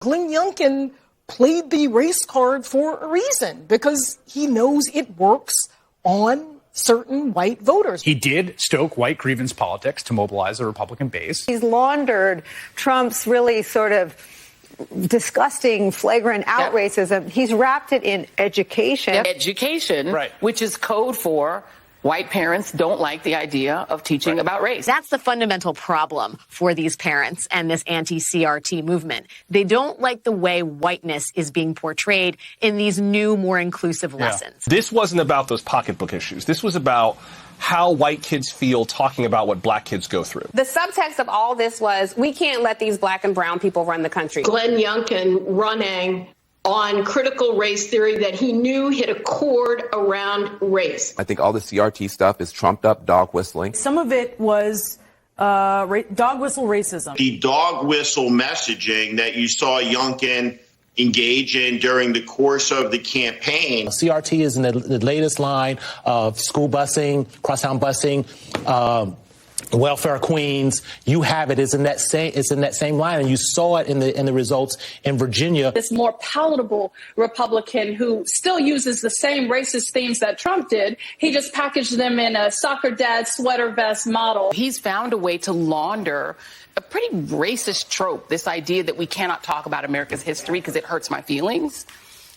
Glenn Youngkin played the race card for a reason, because he knows it works on certain white voters. He did stoke white grievance politics to mobilize the Republican base. He's laundered Trump's really sort of disgusting, flagrant out racism. He's wrapped it in education. Education, which is code for white parents don't like the idea of teaching about race. That's the fundamental problem for these parents and this anti-CRT movement. They don't like the way whiteness is being portrayed in these new, more inclusive lessons. This wasn't about those pocketbook issues. This was about how white kids feel talking about what black kids go through. The subtext of all this was, we can't let these black and brown people run the country. Glenn Youngkin running on critical race theory that he knew hit a chord around race. I think all the CRT stuff is trumped up dog whistling. Some of it was dog whistle racism. The dog whistle messaging that you saw Youngkin engage in during the course of the campaign. CRT is in the latest line of school busing, crosstown busing, welfare queens. You have it. It's in that same line, and you saw it in the results in Virginia. This more palatable Republican who still uses the same racist themes that Trump did. He just packaged them in a soccer dad sweater vest model. He's found a way to launder a pretty racist trope, this idea that we cannot talk about America's history because it hurts my feelings.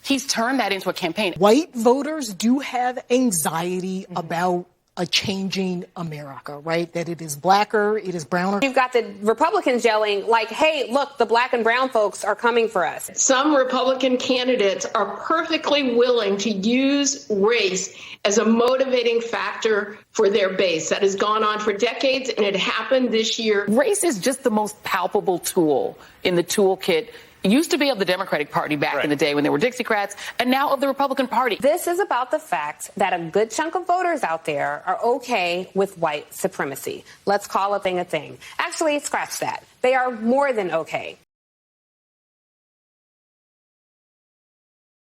He's turned that into a campaign. White voters do have anxiety about a changing America, right? That it is blacker, it is browner. You've got the Republicans yelling like, hey, look, the black and brown folks are coming for us. Some Republican candidates are perfectly willing to use race as a motivating factor for their base. That has gone on for decades, and it happened this year. Race is just the most palpable tool in the toolkit. It used to be of the Democratic Party back in the day when there were Dixiecrats, and now of the Republican Party. This is about the fact that a good chunk of voters out there are okay with white supremacy. Let's call a thing a thing. Actually, scratch that. They are more than okay.